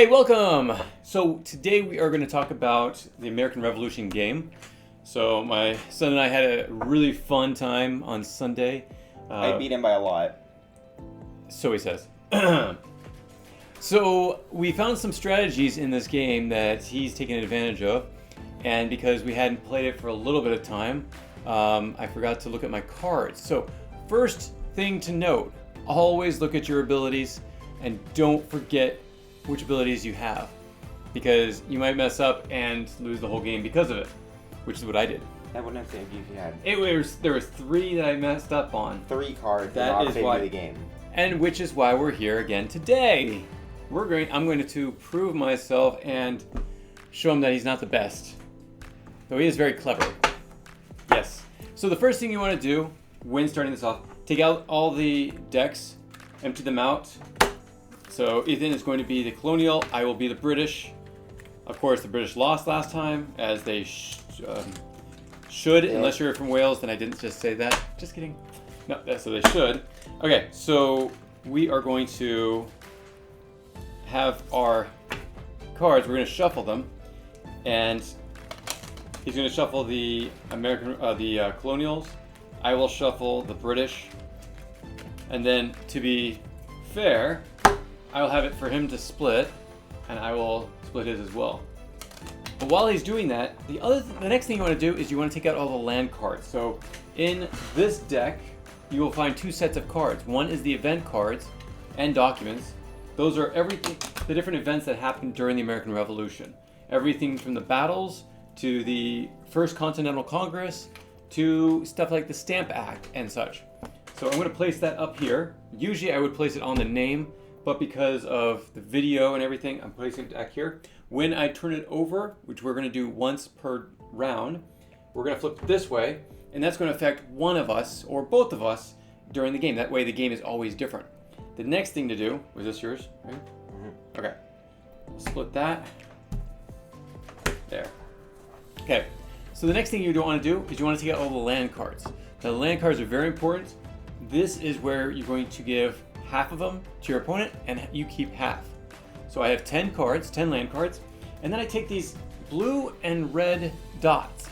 Hey, welcome! So today we are going to talk about the American Revolution game. So my son and I had a really fun time on Sunday. I beat him by a lot. So he says. So we found some strategies in this game that he's taken advantage of. And because we hadn't played it for a little bit of time, I forgot to look at my cards. So first thing to note, always look at your abilities and don't forget which abilities you have, because you might mess up and lose the whole game because of it, which is what I did. That wouldn't have saved you if you had There was 3 that I messed up on. 3 cards That that not is save why- you the game. And which is why we're here again today. I'm going to prove myself and show him that he's not the best, though he is very clever. Yes. So the first thing you want to do when starting this off, take out all the decks, empty them out. So Ethan is going to be the colonial, I will be the British. Of course, the British lost last time, as they should, unless you're from Wales, then I didn't just say that. Just kidding. No, so they should. Okay, so we are going to have our cards, we're going to shuffle them, and he's going to shuffle the colonials. I will shuffle the British, and then to be fair, I will have it for him to split, and I will split his as well. But while he's doing that, the next thing you want to do is you want to take out all the land cards. So in this deck, you will find 2 sets of cards. One is the event cards and documents. Those are the different events that happened during the American Revolution. Everything from the battles to the First Continental Congress to stuff like the Stamp Act and such. So I'm going to place that up here. Usually I would place it on the name, but because of the video and everything, I'm placing it back here. When I turn it over, which we're going to do once per round, we're going to flip it this way, and that's going to affect one of us or both of us during the game. That way the game is always different. The next thing to do, was this yours? Right? Mm-hmm. Okay. Split that. There. Okay. So the next thing you don't want to do is you want to take out all the land cards. Now the land cards are very important. This is where you're going to give half of them to your opponent, and you keep half. So I have 10 cards, 10 land cards, and then I take these blue and red dots.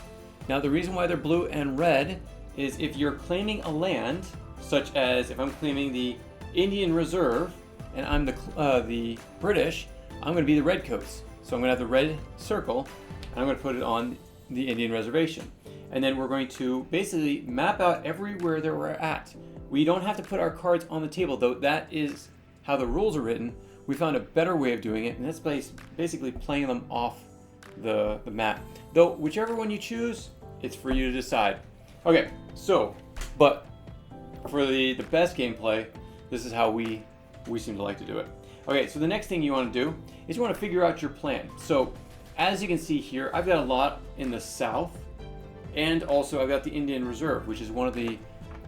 Now the reason why they're blue and red is if you're claiming a land, such as if I'm claiming the Indian Reserve and I'm the British, I'm going to be the redcoats. So I'm going to have the red circle, and I'm going to put it on the Indian Reservation. And then we're going to basically map out everywhere that we're at. We don't have to put our cards on the table, though that is how the rules are written. We found a better way of doing it, and that's basically playing them off the map. Though, whichever one you choose, it's for you to decide. Okay, so, but for the best gameplay, this is how we seem to like to do it. Okay, so the next thing you want to do is you want to figure out your plan. So, as you can see here, I've got a lot in the south, and also I've got the Indian Reserve, which is one of the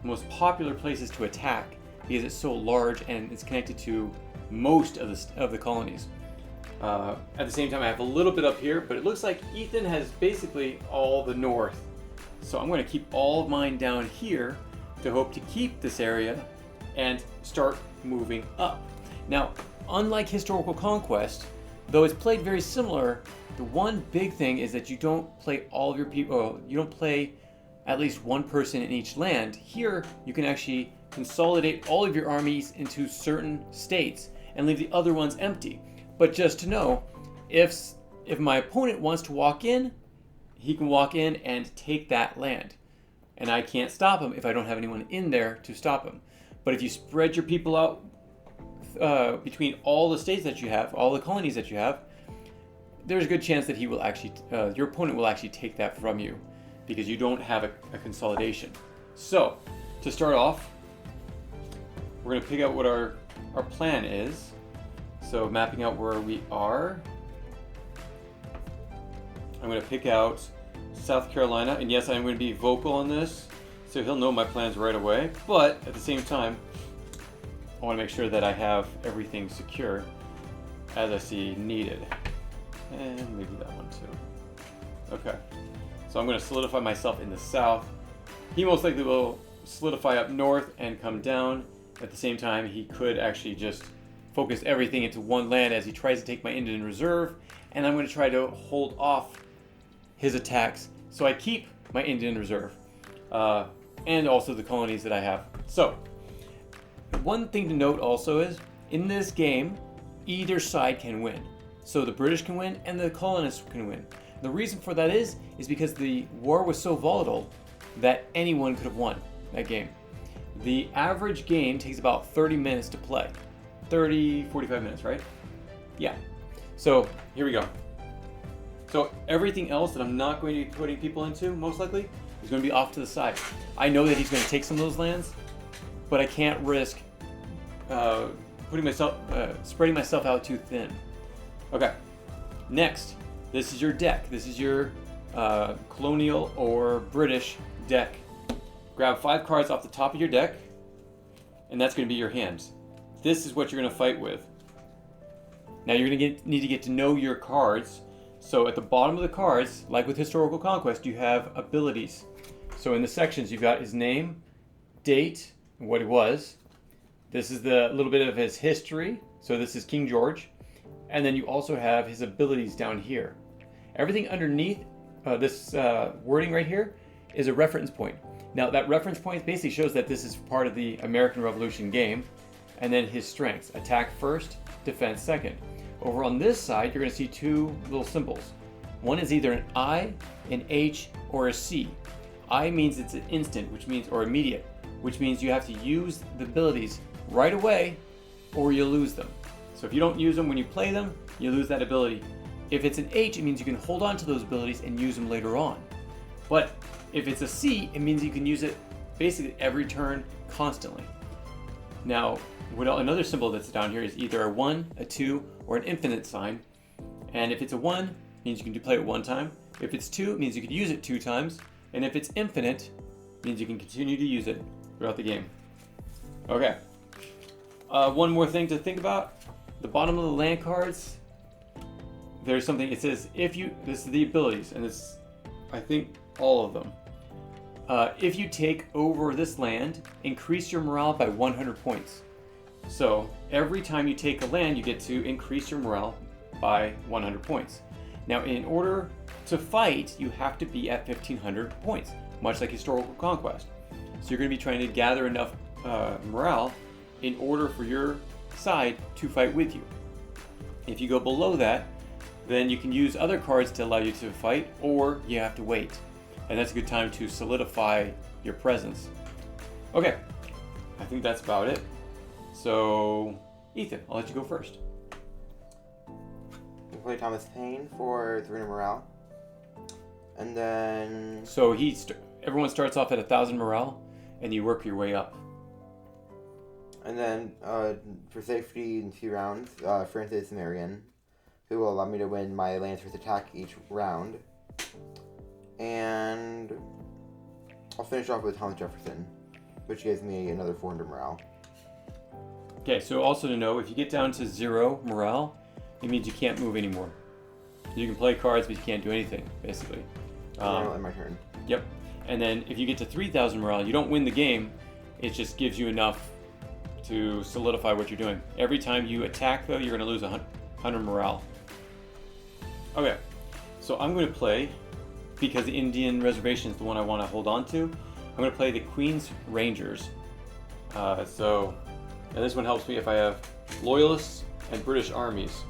most popular places to attack because it's so large and it's connected to most of the colonies. At the same time, I have a little bit up here, but it looks like Ethan has basically all the north. So I'm going to keep all of mine down here to hope to keep this area and start moving up. Now, unlike Historical Conquest, though it's played very similar, the one big thing is that you don't play all of your people, you don't play at least one person in each land. Here, you can actually consolidate all of your armies into certain states and leave the other ones empty. But just to know, if my opponent wants to walk in, he can walk in and take that land. And I can't stop him if I don't have anyone in there to stop him. But if you spread your people out between all the states that you have, all the colonies that you have, there's a good chance that he will actually, your opponent will actually take that from you, because you don't have a consolidation. So, to start off, we're going to pick out what our plan is. So, mapping out where we are. I'm going to pick out South Carolina, and yes, I'm going to be vocal on this, so he'll know my plans right away. But, at the same time, I want to make sure that I have everything secure as I see needed. And maybe that one too. Okay. So I'm going to solidify myself in the south. He most likely will solidify up north and come down. At the same time, he could actually just focus everything into one land as he tries to take my Indian reserve, and I'm going to try to hold off his attacks so I keep my Indian reserve and also the colonies that I have. So one thing to note also is in this game either side can win. So the British can win and the colonists can win. The reason for that is because the war was so volatile that anyone could have won that game. The average game takes about 30 minutes to play. 45 minutes, right? Yeah. So here we go. So everything else that I'm not going to be putting people into, most likely, is going to be off to the side. I know that he's going to take some of those lands, but I can't risk spreading myself out too thin. Okay. Next, this is your deck. This is your colonial or British deck. Grab 5 cards off the top of your deck, and that's going to be your hands. This is what you're going to fight with. Now you're going to need to get to know your cards. So at the bottom of the cards, like with Historical Conquest, you have abilities. So in the sections, you've got his name, date, and what he was. This is the little bit of his history. So this is King George. And then you also have his abilities down here. Everything underneath this wording right here is a reference point. Now that reference point basically shows that this is part of the American Revolution game. And then his strengths: attack first, defense second. Over on this side, you're going to see 2 little symbols. One is either an I, an H, or a C. I means it's an instant, which means, or immediate, which means you have to use the abilities right away or you lose them. So if you don't use them when you play them, you lose that ability. If it's an H, it means you can hold on to those abilities and use them later on. But if it's a C, it means you can use it basically every turn, constantly. Now, another symbol that's down here is either a 1, a 2, or an infinite sign. And if it's a 1, it means you can play it 1 time. If it's 2, it means you could use it 2 times. And if it's infinite, it means you can continue to use it throughout the game. Okay. One more thing to think about. The bottom of the land cards, there's something, it says, this is the abilities, and it's, I think, all of them. If you take over this land, increase your morale by 100 points. So every time you take a land, you get to increase your morale by 100 points. Now, in order to fight, you have to be at 1500 points, much like Historical Conquest. So you're going to be trying to gather enough morale in order for your side to fight with you. If you go below that, then you can use other cards to allow you to fight, or you have to wait. And that's a good time to solidify your presence. Okay, I think that's about it. So, Ethan, I'll let you go first. You play Thomas Paine for 300 morale. And then... So everyone starts off at 1000 morale, and you work your way up. And then, for safety in 2 rounds, Francis Marion, who will allow me to win my Lancer's attack each round. And I'll finish off with Thomas Jefferson, which gives me another 400 morale. Okay, so also to know, if you get down to 0 morale, it means you can't move anymore. You can play cards, but you can't do anything, basically. I'll end my turn. Yep. And then if you get to 3000 morale, you don't win the game. It just gives you enough to solidify what you're doing. Every time you attack, though, you're going to lose 100 morale. Okay, so I'm going to play, because the Indian Reservation is the one I want to hold on to, I'm going to play the Queen's Rangers. And this one helps me if I have Loyalists and British armies.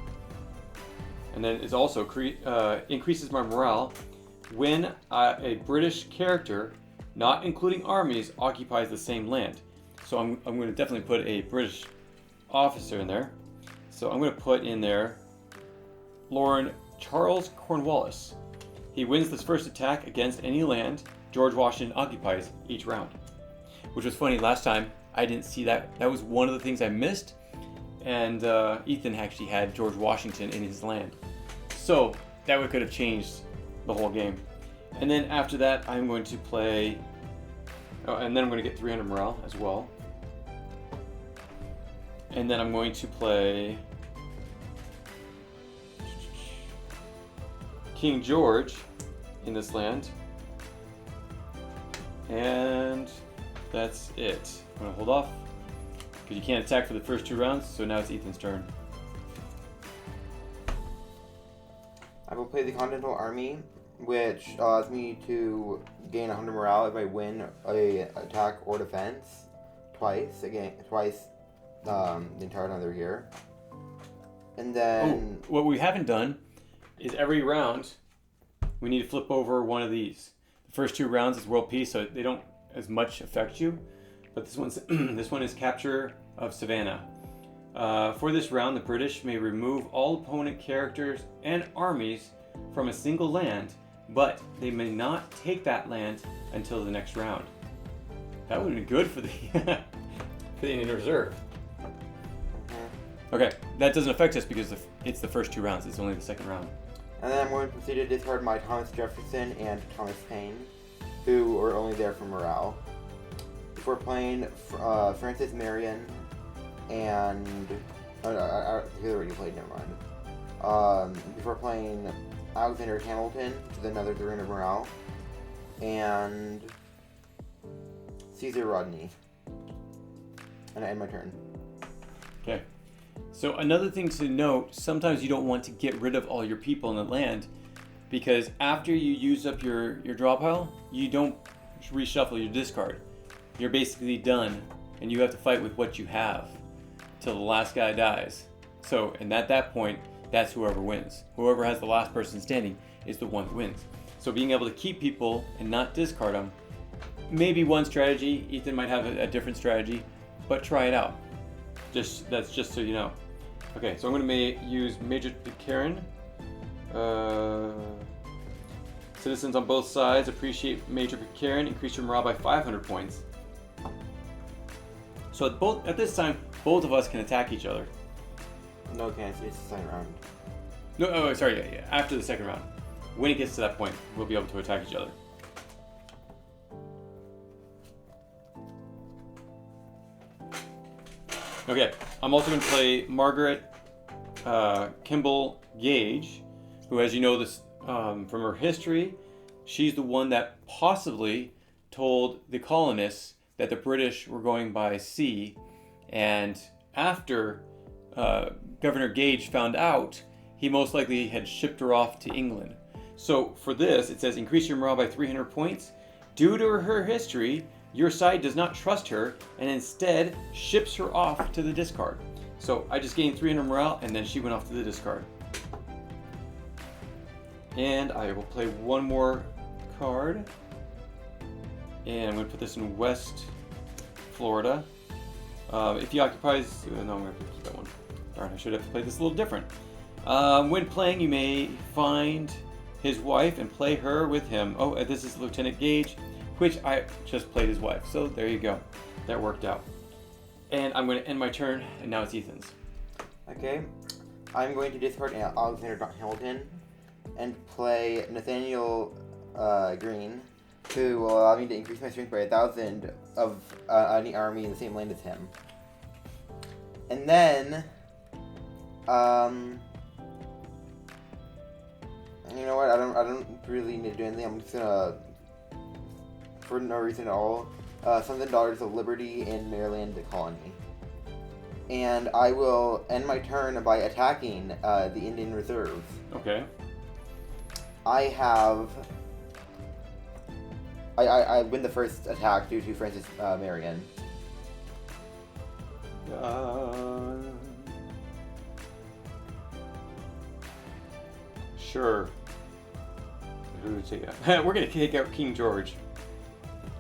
And then it also increases my morale when a British character, not including armies, occupies the same land. So I'm going to definitely put a British officer in there. So I'm going to put in there Lord Charles Cornwallis. He wins this first attack against any land George Washington occupies each round. Which was funny, last time I didn't see that. That was one of the things I missed. And Ethan actually had George Washington in his land. So that could have changed the whole game. And then after that, I'm going to play... Oh, and then I'm going to get 300 morale as well. And then I'm going to play King George in this land. And that's it. I'm going to hold off. Because you can't attack for the first 2 rounds, so now it's Ethan's turn. I will play the Continental Army, which allows me to gain 100 morale if I win a attack or defense twice. The entire time they're here. And then... Oh, what we haven't done is every round we need to flip over one of these. The first 2 rounds is world peace, so they don't as much affect you. But this one's this one is capture of Savannah. For this round, the British may remove all opponent characters and armies from a single land, but they may not take that land until the next round. That would be good for the for the Indian Reserve. Okay, that doesn't affect us because it's the first 2 rounds. It's only the second round. And then I'm going to proceed to discard my Thomas Jefferson and Thomas Paine, who are only there for morale. Before playing Francis Marion and... he already played, never mind. Before playing Alexander Hamilton, which is another 300 morale, and Caesar Rodney. And I end my turn. Okay. So another thing to note, sometimes you don't want to get rid of all your people in the land, because after you use up your draw pile, you don't reshuffle your discard. You're basically done, and you have to fight with what you have till the last guy dies. So, and at that point, that's whoever wins. Whoever has the last person standing is the one that wins. So being able to keep people and not discard them, maybe one strategy. Ethan might have a different strategy, but try it out. That's just so you know. Okay, so I'm going to use Major Pitcairn. Citizens on both sides appreciate Major Pitcairn. Increase your morale by 500 points. So at this time, both of us can attack each other. No, can't. It's the second round. No, oh, sorry. Yeah, after the second round, when it gets to that point, we'll be able to attack each other. Okay, I'm also going to play Margaret Kimball Gage, who, as you know this from her history, she's the one that possibly told the colonists that the British were going by sea, and after Governor Gage found out, he most likely had shipped her off to England. So for this, it says increase your morale by 300 points. Due to her history, your side does not trust her and instead ships her off to the discard. So I just gained 300 morale and then she went off to the discard. And I will play one more card. And I'm going to put this in West Florida. If he occupies... No, I'm going to keep that one. Darn, I should have played this a little different. When playing, you may find his wife and play her with him. Oh, this is Lieutenant Gage, which I just played his wife. So there you go. That worked out. And I'm going to end my turn, and now it's Ethan's. Okay. I'm going to discard Alexander Hamilton and play Nathaniel Green, who will allow me to increase my strength by 1,000 of any army in the same land as him. And then, you know what? I don't really need to do anything. I'm just gonna, for no reason at all, send the Daughters of Liberty in Maryland the colony. And I will end my turn by attacking the Indian Reserve. Okay. I win the first attack due to Francis Marion. Sure. Who would take out? We're gonna take out King George.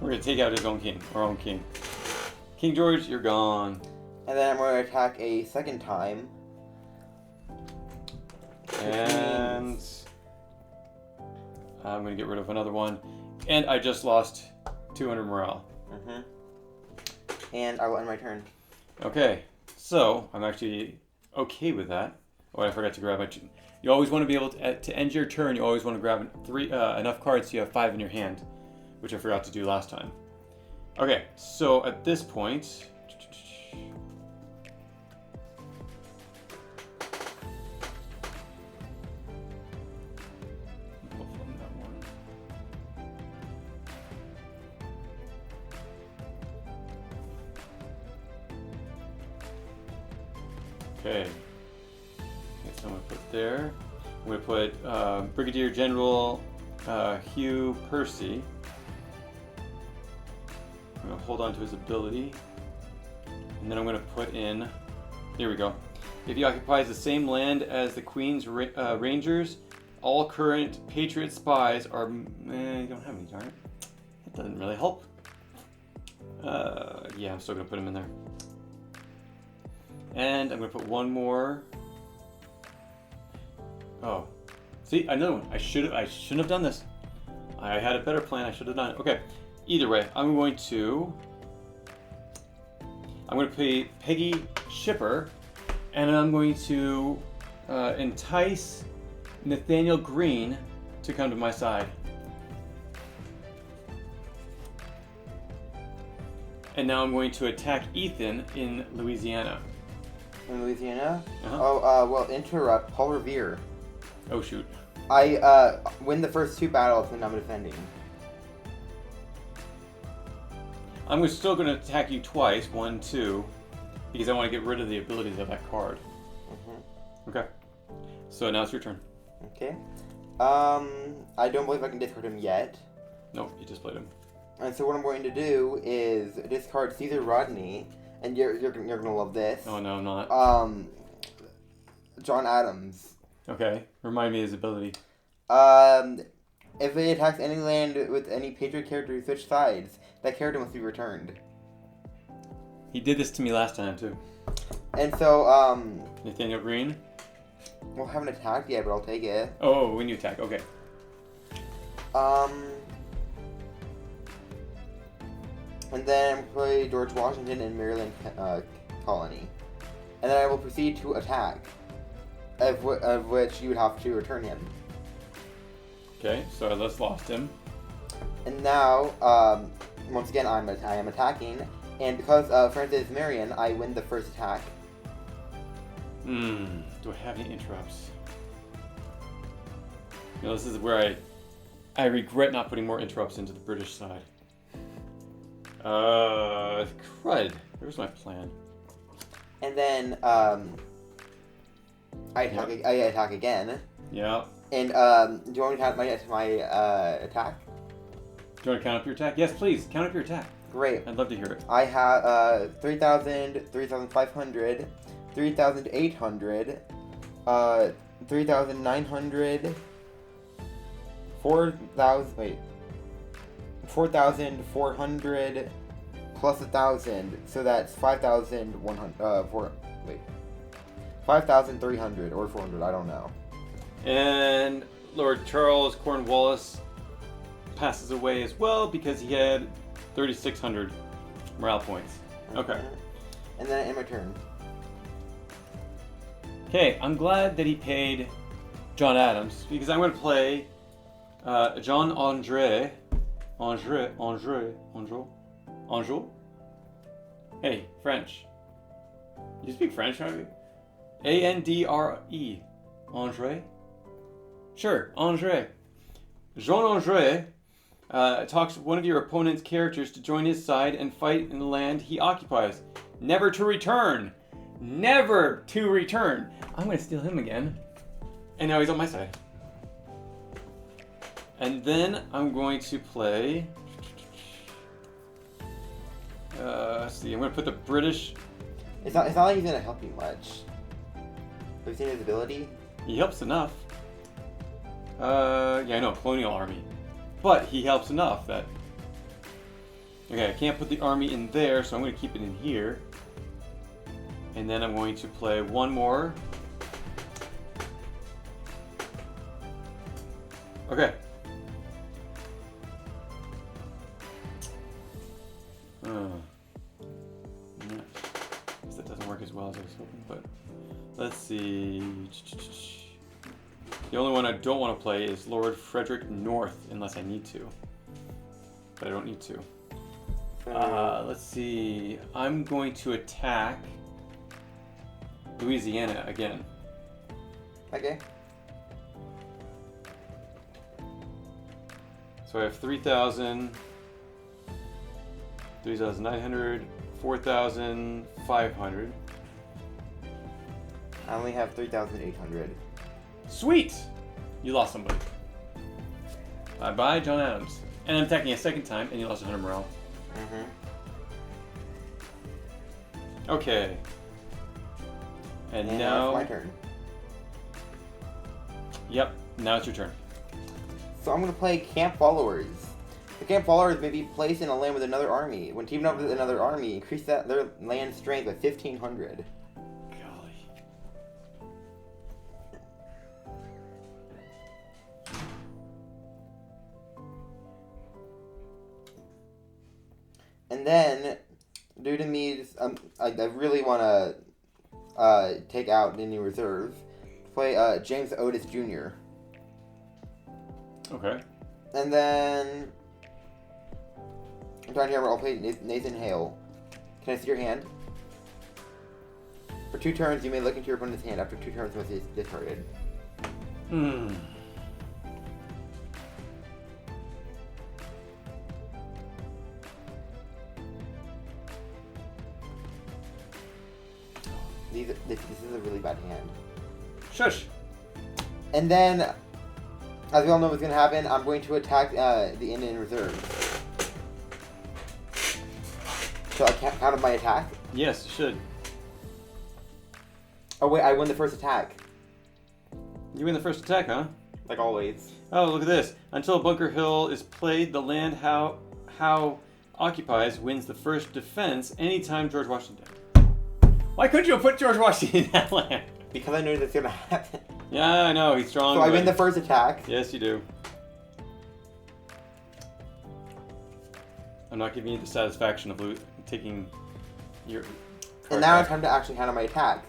We're gonna take out his own king, our own king. King George, you're gone. And then I'm going to attack a second time. And I'm gonna get rid of another one. And I just lost 200 morale. Mm-hmm. And I will end my turn. Okay, so I'm actually okay with that. Oh, I forgot to grab my... You always want to be able to end your turn, you always want to grab enough cards so you have 5 in your hand, which I forgot to do last time. Okay, so at this point... Okay. Okay, so I'm going to put there. I'm going to put Brigadier General Hugh Percy. I'm going to hold on to his ability. And then I'm going to put in, here we go. If he occupies the same land as the Queen's Rangers, all current Patriot spies are... you don't have any, darn it. That doesn't really help. Yeah, I'm still going to put him in there. And I'm going to put one more. Oh. See, another one. I shouldn't have done this. I had a better plan. I should have done it. Okay. Either way, I'm going to pay Peggy Shipper, and I'm going to entice Nathaniel Green to come to my side. And now I'm going to attack Ethan in Louisiana. In Louisiana? Uh-huh. Oh, well, interrupt. Paul Revere. Oh, shoot. I win the first 2 battles and I'm defending. I'm still going to attack you twice, 1, 2, because I want to get rid of the abilities of that card. Mm-hmm. Okay. So now it's your turn. Okay. I don't believe I can discard him yet. Nope, you just played him. And so what I'm going to do is discard Caesar Rodney, and you're gonna love this. Oh no, I'm not. John Adams. Okay. Remind me of his ability. If it attacks any land with any Patriot character who switch sides, that character must be returned. He did this to me last time too. And so, Nathaniel Green. well, I haven't attacked yet, but I'll take it. Oh, when you attack, okay. And then I'm going to play George Washington in Maryland colony. And then I will proceed to attack, of which you would have to return him. Okay, so I just lost him. And now, once again, I am attacking, and because Francis Marion, I win the first attack. Do I have any interrupts? You know, this is where I regret not putting more interrupts into the British side. Crud. There's my plan. And then, I attack again. Yeah. And, do you want me to count my attack? Do you want to count up your attack? Yes, please. Count up your attack. Great. I'd love to hear it. I have, 3,000, 3,500, 3,800, 3,900, 4,400 plus 1,000, so that's 5,100, 5,300 or 400, I don't know. And Lord Charles Cornwallis passes away as well because he had 3,600 morale points. Okay. And then I end my turn. Okay, I'm glad that he paid John Adams because I'm going to play John André. Hey, French. You speak French, don't you? A-N-D-R-E. André? Sure, André. Jean André talks one of your opponent's characters to join his side and fight in the land he occupies. Never to return. Never to return. I'm going to steal him again. And now he's on my side. And then I'm going to play... let's see, I'm going to put the British... It's not like he's going to help you much. Have you seen his ability? He helps enough. Yeah, I know, colonial army. But he helps enough that... Okay, I can't put the army in there, so I'm going to keep it in here. And then I'm going to play one more. Okay. Guess that doesn't work as well as I was hoping, but let's see. The only one I don't want to play is Lord Frederick North, unless I need to. But I don't need to. Let's see. I'm going to attack Louisiana again. Okay. So I have 3,000, 3,900, 4,500. I only have 3,800. Sweet! You lost somebody. Bye-bye, John Adams. And I'm attacking a second time, and you lost 100 morale. Mm-hmm. Okay. And Now now... it's my turn. Yep, now it's your turn. So I'm going to play Camp Followers. The Camp Followers may be placed in a land with another army. When teaming up with another army, increase their land strength by 1,500. Golly. And then, due to me, I really want to take out any reserve. Play James Otis Jr. Okay. And then, I'm trying to remember, I'll play Nathan Hale. Can I see your hand? For 2 turns, you may look into your opponent's hand. After 2 turns, must be discarded. Hmm. This is a really bad hand. Shush! And then, as we all know what's going to happen, I'm going to attack the Indian Reserve. Shall I count up my attack? Yes, you should. Oh wait, I win the first attack. You win the first attack, huh? Like always. Oh, look at this. Until Bunker Hill is played, the land how occupies wins the first defense anytime George Washington. Why couldn't you have put George Washington in that land? Because I knew that's going to happen. Yeah, I know. He's strong. So I win the first attack. Yes, you do. I'm not giving you the satisfaction of taking your... And now it's time to actually handle my attack.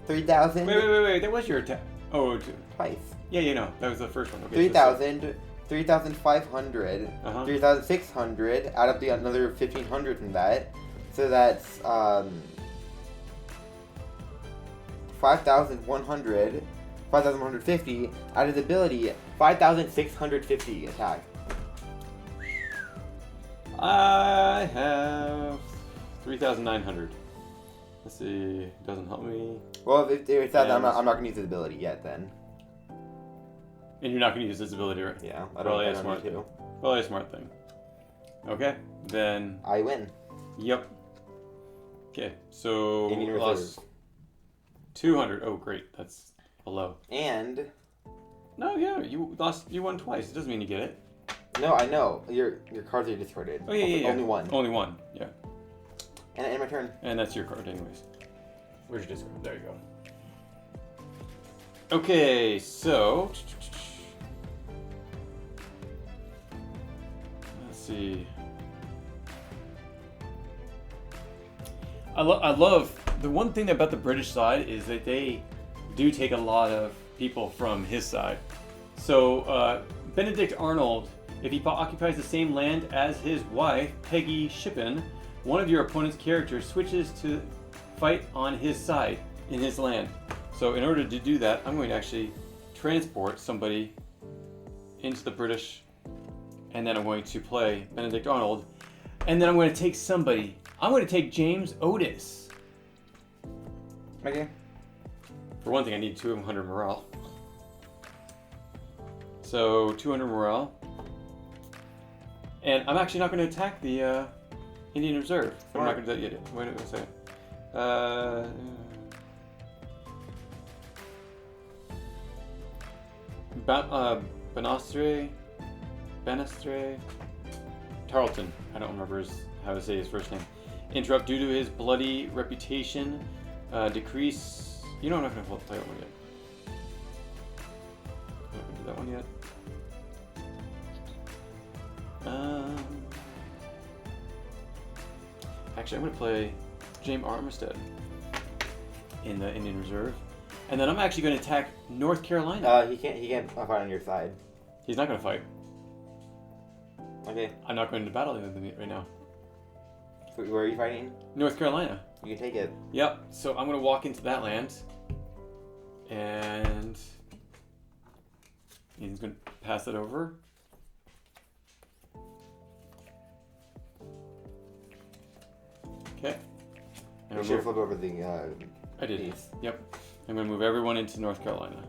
3,000. Wait. That was your attack. Oh, Twice. yeah, you know. That was the first one. Okay, 3,000, 3,500, 3,600. Add up another 1,500 from that. So that's 5,100, 5,150. Add his ability, 5,650 attack. I have 3,900. Let's see. Doesn't help me. Well, if it's that, I'm not going to use his ability yet then. And you're not going to use this ability, right? Yeah, Probably a smart thing. Probably a smart thing. Okay, then. I win. Yep. Okay, so Indian lost 200. Oh, great. That's below. And No, yeah, you won twice. It doesn't mean you get it. no, I know your cards are discarded. Oh yeah. Only one. Only one. Yeah. And I end my turn. And that's your card, anyways. Where's your discard? There you go. Okay, so let's see. I love the one thing about the British side is that they do take a lot of people from his side. So Benedict Arnold, if he occupies the same land as his wife, Peggy Shippen, one of your opponent's characters switches to fight on his side in his land. So in order to do that, I'm going to actually transport somebody into the British, and then I'm going to play Benedict Arnold, and then I'm going to take somebody. I'm going to take James Otis. Okay. For one thing, I need 200 morale. So 200 morale. And I'm actually not going to attack the Indian Reserve. I'm not going to do that yet. Wait a second. Banastre, Tarleton. I don't remember how to say his first name. Interrupt due to his bloody reputation. Decrease. You know, I'm not going to play that one yet. I'm not going to do that one yet. Actually, I'm going to play James Armistead in the Indian Reserve, and then I'm actually going to attack North Carolina. He can't fight on your side. He's not going to fight. Okay. I'm not going to battle with him right now. So where are you fighting? North Carolina. You can take it. Yep. So I'm going to walk into that land, and he's going to pass it over. Okay. You should flip over the I did. piece. Yep. I'm going to move everyone into North Carolina.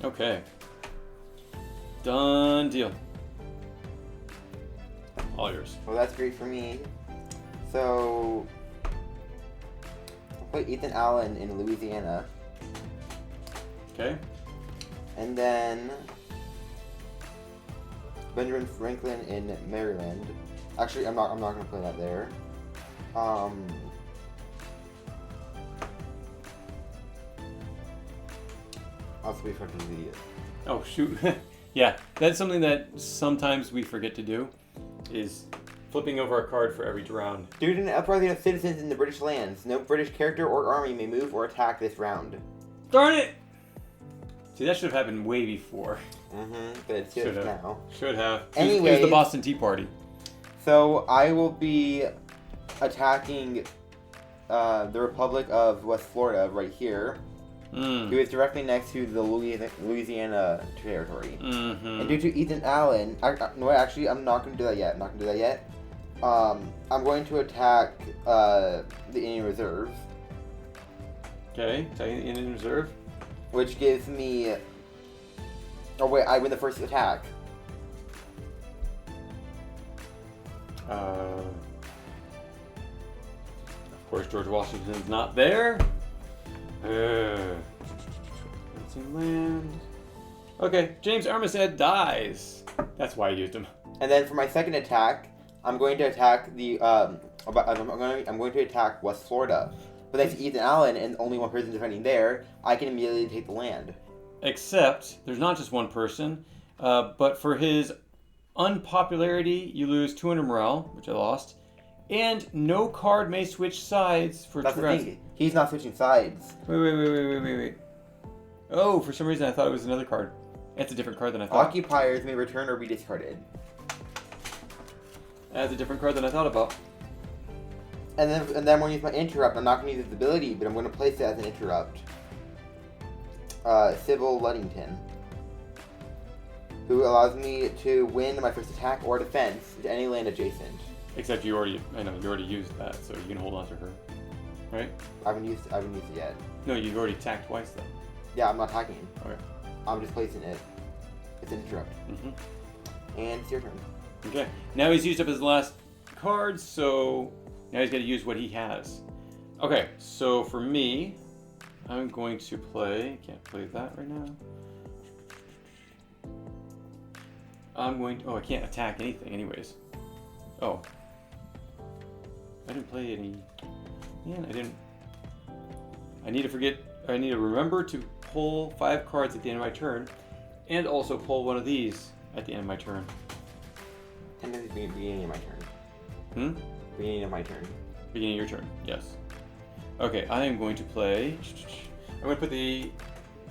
Okay. Done deal. All yours. Well, that's great for me. So, I'll put Ethan Allen in Louisiana. Okay. And then Benjamin Franklin in Maryland. Actually, I'm not gonna play that there. I'll switch for the idiot. Oh, shoot. Yeah, that's something that sometimes we forget to do, is flipping over a card for every round. Due to an uprising of citizens in the British lands, no British character or army may move or attack this round. Darn it! See, that should have happened way before. But it's just now. Should have. Anyways, it was the Boston Tea Party. So I will be attacking the Republic of West Florida right here, who is directly next to the Louisiana territory. And due to Ethan Allen, no, actually, I'm not going to do that yet. I'm going to attack the Indian Reserve. Okay, attacking the Indian Reserve. Which gives me... Oh wait, I win the first attack. Of course, George Washington's not there. Land. Okay, James Armistead dies. That's why I used him. And then for my second attack, I'm going to attack the... I'm going to attack West Florida. But thanks to Ethan Allen and only one person defending there, I can immediately take the land. Except, there's not just one person, but for his unpopularity, you lose 200 morale, which I lost, and no card may switch sides for 2 rounds. Thing. He's not switching sides. Wait. Oh, for some reason I thought it was another card. It's a different card than I thought. Occupiers may return or be discarded. That's a different card than I thought about. And then I'm going to use my interrupt. I'm not going to use its ability, but I'm going to place it as an interrupt. Sybil Luddington, who allows me to win my first attack or defense to any land adjacent. Except you already used that, so you can hold on to her, right? I haven't used it yet. No, you've already attacked twice though. Yeah, I'm not attacking. Okay. I'm just placing it. It's an interrupt. And it's your turn. Okay. Now he's used up his last card, so now he's got to use what he has. Okay, so for me, I'm going to play... Can't play that right now. I'm going to... Oh, I can't attack anything anyways. Oh. I didn't play any... Man, I didn't... I need to remember to pull 5 cards at the end of my turn, and also pull one of these at the end of my turn. And then the beginning of my turn. Beginning of my turn. Beginning of your turn, yes. Okay, I am going to play... I'm going to put the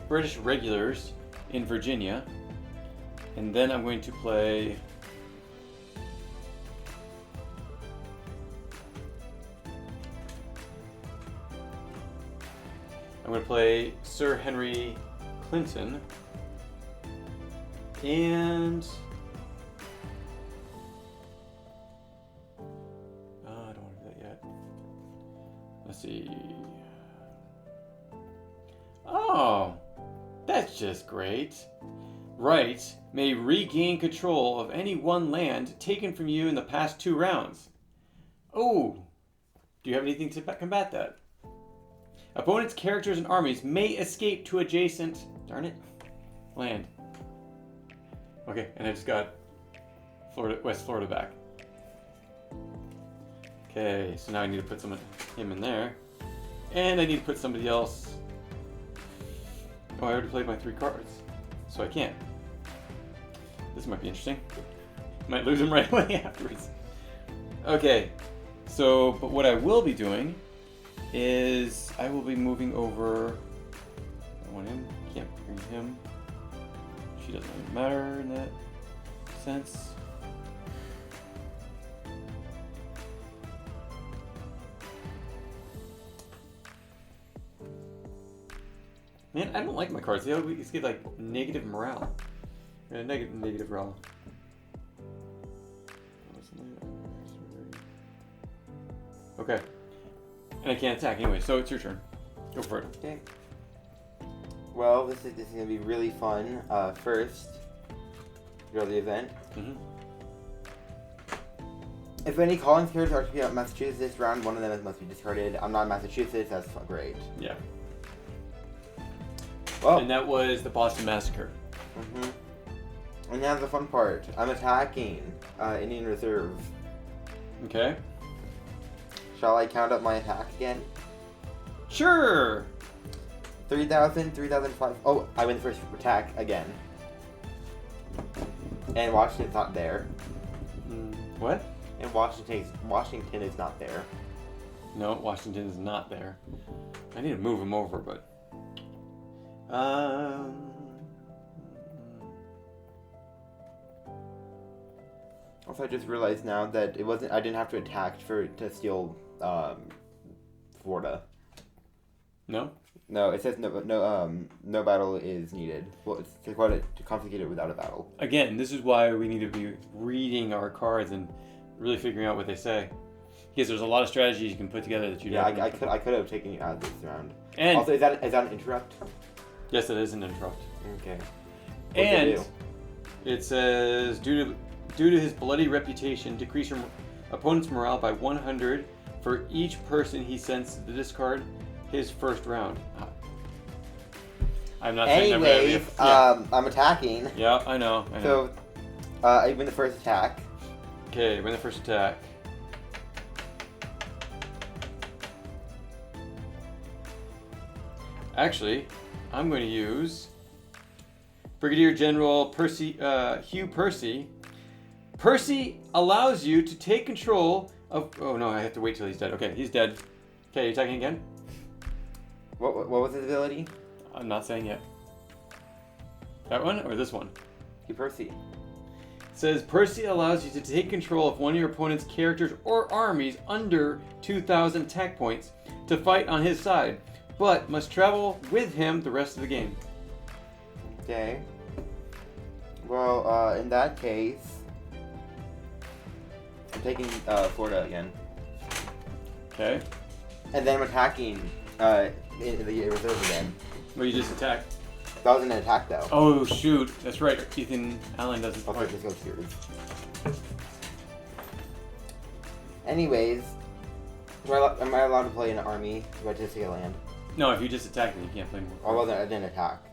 British regulars in Virginia, and then I'm going to play... I'm going to play Sir Henry Clinton, and... I don't want to do that yet. Let's see. Oh, that's just great. Right may regain control of any one land taken from you in the past 2 rounds. Oh, do you have anything to combat that? Opponents' characters and armies may escape to adjacent, darn it, land. Okay, and I just got West Florida back. Okay, so now I need to put him in there. And I need to put somebody else. Oh, I already played my 3 cards, so I can't. This might be interesting. Might lose him right away afterwards. Okay, so, but what I will be doing is I will be moving over. I want him, can't bring him. She doesn't really matter in that sense. Man, I don't like my cards. They always give like negative morale. Negative morale. Okay. And I can't attack anyway, so it's your turn. Go for it. Okay. Well, this is gonna be really fun. First, go to the event. Mm-hmm. If any colonies characters are to be out Massachusetts this round, one of them must be discarded. I'm not in Massachusetts. That's great. Yeah. Well. And that was the Boston Massacre. Mm-hmm. And now the fun part. I'm attacking Indian Reserve. Okay. Shall I count up my attack again? Sure. 3,000, 3,005. Oh, I win the first attack again. And Washington's not there. What? And Washington is not there. No, Washington is not there. I need to move him over, but... Also, I just realized now that it wasn't. I didn't have to attack to steal Florida. No? No, it says no battle is needed. Well, it's required to confiscate it without a battle. Again, this is why we need to be reading our cards and really figuring out what they say. Because there's a lot of strategies you can put together that you don't. Yeah, I could have taken you out this round. And also, is that an interrupt? Yes, it is an interrupt. Okay. And it says due to his bloody reputation, decrease your opponent's morale by 100 for each person he sends to the discard his first round. I'm not saying that. Anyways, I'm attacking. Yeah, I know. So, I win the first attack. Okay, win the first attack. Actually, I'm going to use Brigadier General Hugh Percy. Percy allows you to take control of... Oh no, I have to wait till he's dead. Okay, he's dead. Okay, you attacking again? What was his ability? I'm not saying yet. That one or this one? Hugh Percy. It says Percy allows you to take control of one of your opponent's characters or armies under 2,000 attack points to fight on his side, but must travel with him the rest of the game. Okay. Well, in that case, I'm taking Florida again. Okay. And then I'm attacking in the reserve again. Well, you just attacked. That wasn't an attack though. Oh shoot, that's right. Ethan Allen doesn't. I'll just go series. Anyways, am I allowed to play an army if I just take a land? No, if you just attack me, you can't play more. I didn't attack.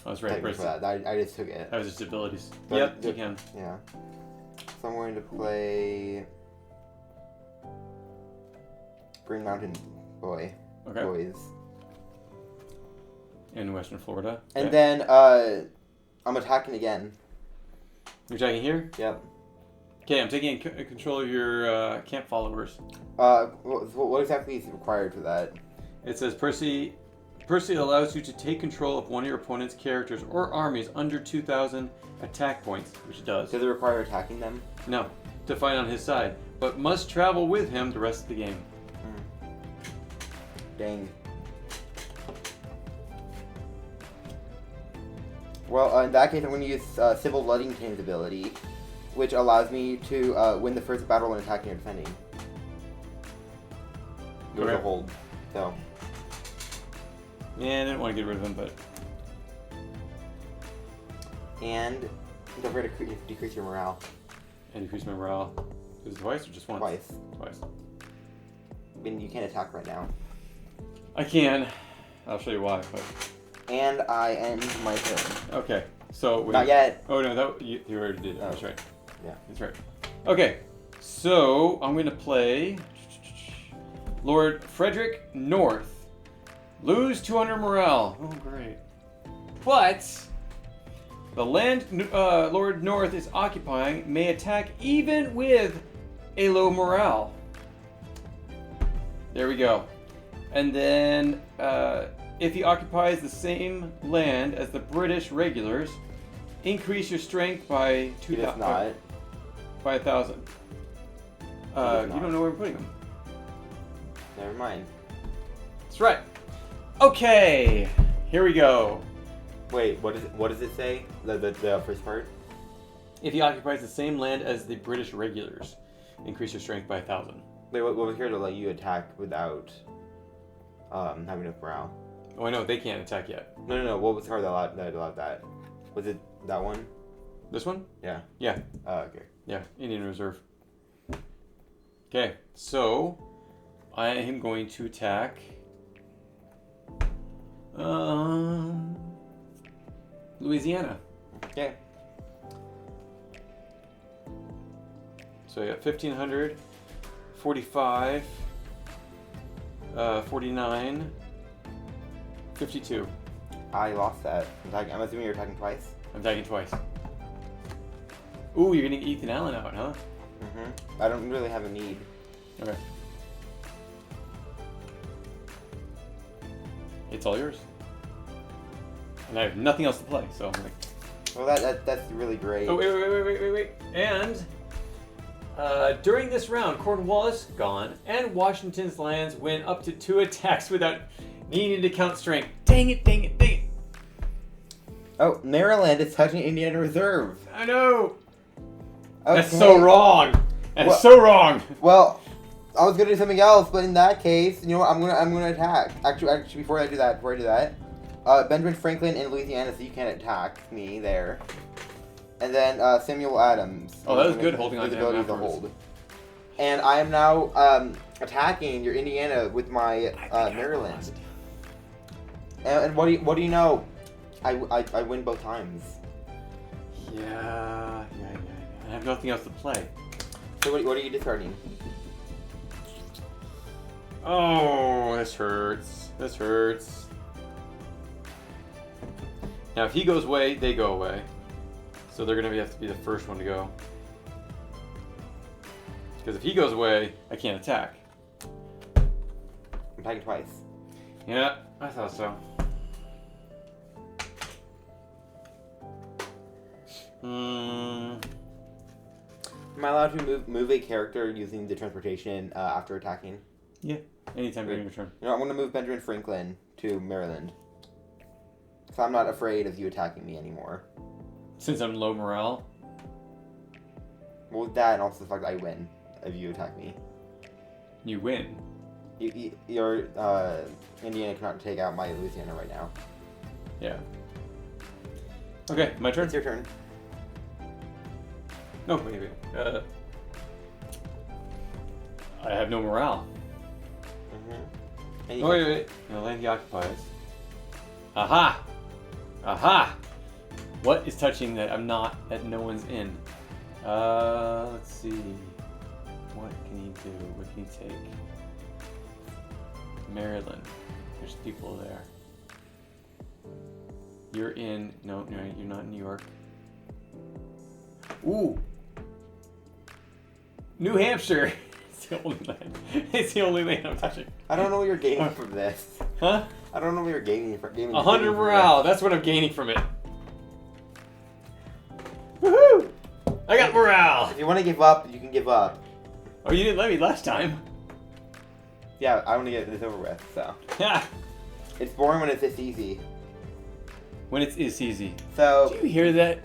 Oh, that's right. For that. I just took it. That was just abilities. But yep, you can. Yeah. So I'm going to play Green Mountain Boys. In Western Florida. And Okay. then I'm attacking again. You're attacking here? Yep. Okay, I'm taking control of your camp followers. What exactly is required for that? It says Percy allows you to take control of one of your opponent's characters or armies under 2,000 attack points, which it does. Does it require attacking them? No, to fight on his side, but must travel with him the rest of the game. Dang. Well, in that case, I'm going to use Civil Ludington's ability, which allows me to win the first battle when attacking or defending. There's a hold, so. Yeah, I didn't want to get rid of him, but... And don't forget to decrease your morale. And decrease my morale. Is it twice or just once? Twice. Twice. I mean, you can't attack right now. I can. I'll show you why, but... And I end my turn. Okay, so... Not yet. Oh, no, you already did it. Oh. That's right. Yeah. That's right. Okay, so I'm going to play Lord Frederick North. Lose 200 morale. Oh, great. But the land Lord North is occupying may attack even with a low morale. There we go. And then if he occupies the same land as the British regulars, increase your strength by 2,000. He does not. By 1,000. You don't know where I'm putting them. Never mind. That's right. Okay, here we go. Wait, what does it say? The first part? If he occupies the same land as the British regulars, increase your strength by 1,000. Wait, what was here to let you attack without have enough morale. Oh, I know, they can't attack yet. No. What was the card that allowed that? Was it that one? This one? Yeah. Yeah. Okay. Yeah, Indian Reserve. Okay, so I am going to attack Louisiana. Okay. So I got 1,500, 45, 49, 52. I lost that. I'm assuming you're attacking twice? I'm attacking twice. Ooh, you're getting Ethan Allen out, huh? Mm-hmm. I don't really have a need. Okay. It's all yours. And I have nothing else to play, so I'm like... Well, that's really great. Oh, wait. And during this round, Cornwallis gone, and Washington's lands went up to 2 attacks without needing to count strength. Dang it. Oh, Maryland is touching Indiana Reserve. I know. Okay. That's so wrong. That's so wrong. Well, I was gonna do something else, but in that case, you know what? I'm gonna attack. Actually, before I do that, Benjamin Franklin in Louisiana, so you can't attack me there. And then Samuel Adams. Oh, that was good holding on to him ability to afterwards. hold. And I am now attacking your Indiana with my Maryland. And what do you know? I win both times. Yeah. I have nothing else to play. So what are you discarding? Oh, this hurts. Now, if he goes away, they go away. So they're going to have to be the first one to go. Because if he goes away, I can't attack. I'm attacking twice. Yeah, I thought so. Am I allowed to move a character using the transportation after attacking? Yeah, anytime during your turn. You know, I'm going to move Benjamin Franklin to Maryland. So I'm not afraid of you attacking me anymore. Since I'm low morale? Well, with that and also the fact that I win if you attack me. You win. Your Indiana cannot take out my Louisiana right now. Yeah. Okay, my turn? It's your turn. No, wait. I have no morale. Mm-hmm. Oh, wait. No, land he occupies. Aha! What is touching that I'm not, that no one's in? Let's see. What can he do? What can he take? Maryland. There's people there. You're in, no, you're not in New York. Ooh! New Hampshire! It's the only land. It's the only land I'm touching. I don't know what you're gaining from this. Huh? I don't know what you're gaining from 100 morale. That's what I'm gaining from it. Woohoo! I got morale. If you want to give up, you can give up. Oh, you didn't let me last time. Yeah, I want to get this over with, so. Yeah. It's boring when it's this easy. When it's easy. So. Do you hear that?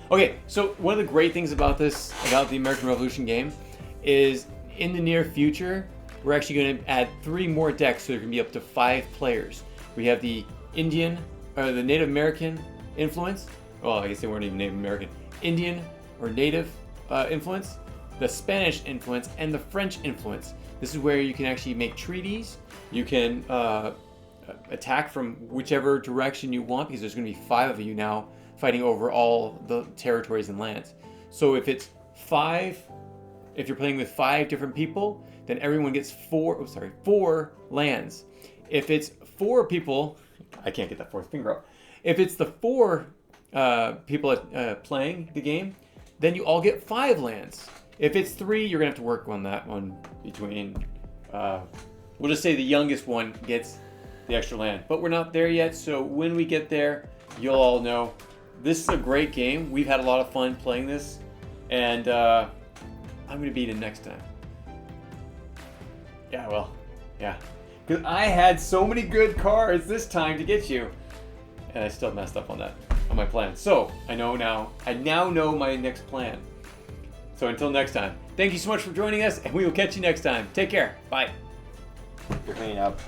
Okay, so one of the great things about this, about the American Revolution game, is in the near future, we're actually going to add 3 more decks, so there can be up to 5 players. We have the Indian, or the Native American influence. Well, I guess they weren't even Native American. Indian or Native influence, the Spanish influence, and the French influence. This is where you can actually make treaties. You can attack from whichever direction you want, because there's going to be 5 of you now fighting over all the territories and lands. So if it's 5, if you're playing with 5 different people, then everyone gets 4 lands. If it's 4 people, I can't get that 4th finger up. If it's the 4 people playing the game, then you all get 5 lands. If it's 3, you're gonna have to work on that one between, we'll just say the youngest one gets the extra land. But we're not there yet, so when we get there, you'll all know. This is a great game. We've had a lot of fun playing this, and I'm gonna beat it next time. Yeah. Because I had so many good cards this time to get you, and I still messed up on that, on my plan. So I now know my next plan. So until next time, thank you so much for joining us, and we will catch you next time. Take care. Bye. You're cleaning up.